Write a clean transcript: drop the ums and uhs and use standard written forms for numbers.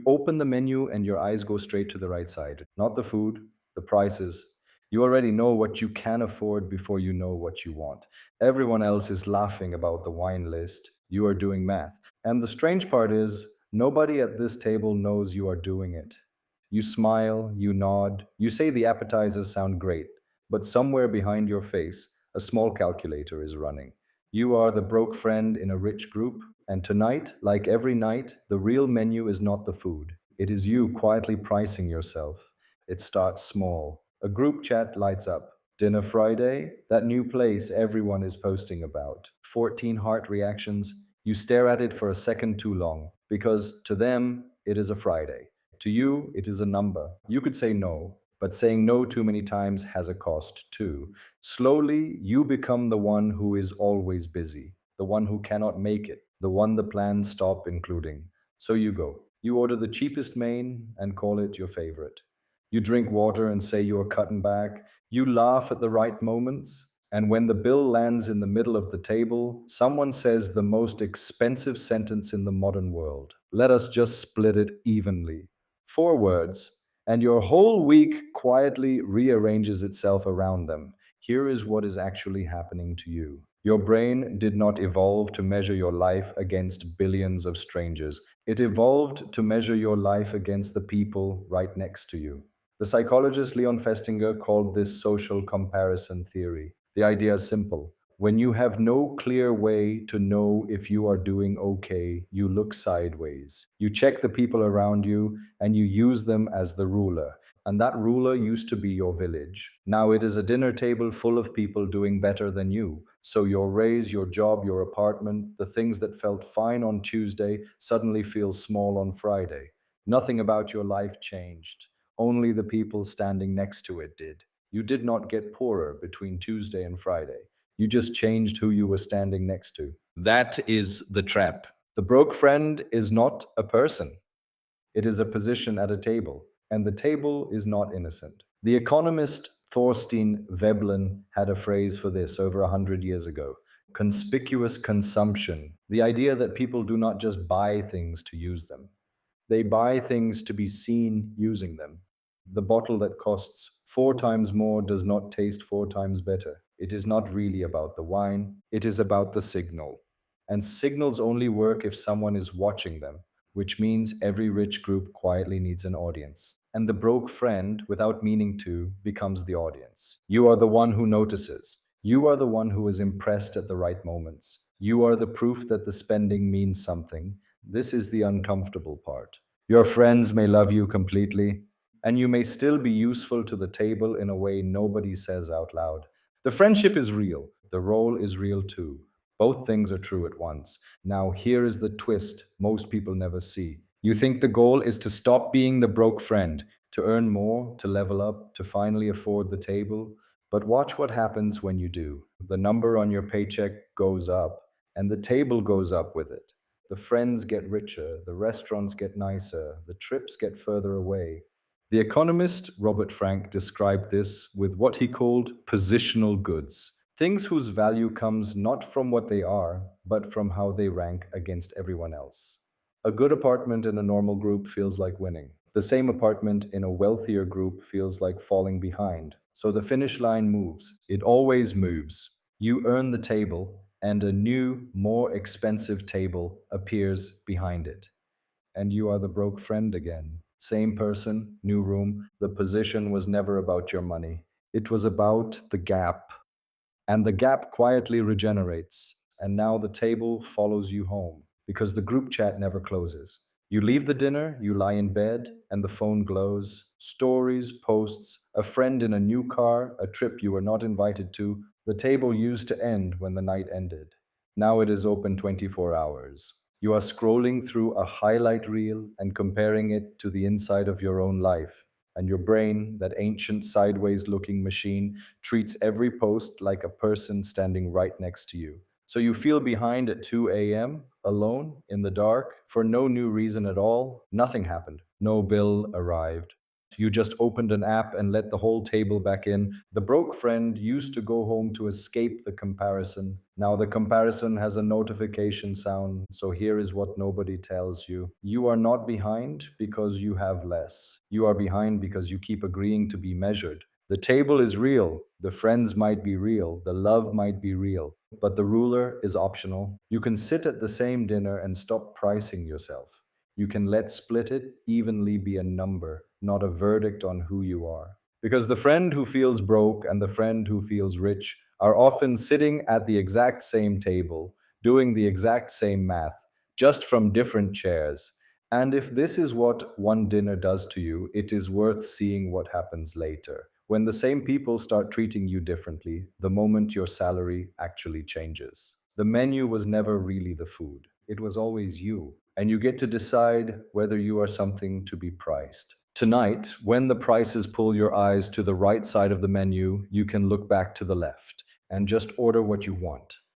open the menu and your eyes go straight to the right side. Not the food, the prices. You already know what you can afford before you know what you want. Everyone else is laughing about the wine list. You are doing math. And the strange part is, nobody at this table knows you are doing it. You smile, you nod, you say the appetizers sound great, but somewhere behind your face, a small calculator is running. You are the broke friend in a rich group, and tonight, like every night, the real menu is not the food. It is you quietly pricing yourself. It starts small. A group chat lights up. Dinner Friday, that new place everyone is posting about. 14 heart reactions. You stare at it for a second too long, because to them, it is a Friday. To you, it is a number. You could say no, but saying no too many times has a cost too. Slowly, you become the one who is always busy, the one who cannot make it, the one the plans stop including. So you go. You order the cheapest main and call it your favorite. You drink water and say you are cutting back. You laugh at the right moments. And when the bill lands in the middle of the table, someone says the most expensive sentence in the modern world. Let us just split it evenly. 4 words, and your whole week quietly rearranges itself around them. Here is what is actually happening to you. Your brain did not evolve to measure your life against billions of strangers. It evolved to measure your life against the people right next to you. The psychologist Leon Festinger called this social comparison theory. The idea is simple. When you have no clear way to know if you are doing okay, you look sideways. You check the people around you and you use them as the ruler. And that ruler used to be your village. Now it is a dinner table full of people doing better than you. So your raise, your job, your apartment, the things that felt fine on Tuesday suddenly feel small on Friday. Nothing about your life changed. Only the people standing next to it did. You did not get poorer between Tuesday and Friday. You just changed who you were standing next to. That is the trap. The broke friend is not a person. It is a position at a table, and the table is not innocent. The economist Thorstein Veblen had a phrase for this over 100 years ago: conspicuous consumption. The idea that people do not just buy things to use them, they buy things to be seen using them. The bottle that costs 4 times more does not taste 4 times better. It is not really about the wine, it is about the signal. And signals only work if someone is watching them, which means every rich group quietly needs an audience. And the broke friend, without meaning to, becomes the audience. You are the one who notices. You are the one who is impressed at the right moments. You are the proof that the spending means something. This is the uncomfortable part. Your friends may love you completely, and you may still be useful to the table in a way nobody says out loud. The friendship is real, the role is real too. Both things are true at once. Now, here is the twist most people never see. You think the goal is to stop being the broke friend, to earn more, to level up, to finally afford the table. But watch what happens when you do. The number on your paycheck goes up, and the table goes up with it. The friends get richer, the restaurants get nicer, the trips get further away. The economist Robert Frank described this with what he called positional goods, things whose value comes not from what they are, but from how they rank against everyone else. A good apartment in a normal group feels like winning. The same apartment in a wealthier group feels like falling behind. So the finish line moves. It always moves. You earn the table, and a new, more expensive table appears behind it. And you are the broke friend again. Same person, new room. The position was never about your money, it was about the gap. And the gap quietly regenerates. And now the table follows you home because the group chat never closes. You leave the dinner, you lie in bed, and the phone glows. Stories, posts, a friend in a new car, a trip you were not invited to. The table used to end when the night ended. Now it is open 24 hours. You are scrolling through a highlight reel and comparing it to the inside of your own life. And your brain, that ancient sideways looking machine, treats every post like a person standing right next to you. So you feel behind at 2 a.m., alone, in the dark, for no new reason at all. Nothing happened. No bill arrived. You just opened an app and let the whole table back in. The broke friend used to go home to escape the comparison. Now the comparison has a notification sound. So here is what nobody tells you. You are not behind because you have less. You are behind because you keep agreeing to be measured. The table is real. The friends might be real. The love might be real. But the ruler is optional. You can sit at the same dinner and stop pricing yourself. You can let split it evenly be a number, not a verdict on who you are. Because the friend who feels broke and the friend who feels rich are often sitting at the exact same table, doing the exact same math, just from different chairs. And if this is what one dinner does to you, it is worth seeing what happens later. When the same people start treating you differently, the moment your salary actually changes. The menu was never really the food, it was always you. And you get to decide whether you are something to be priced. Tonight, when the prices pull your eyes to the right side of the menu, you can look back to the left and just order what you want.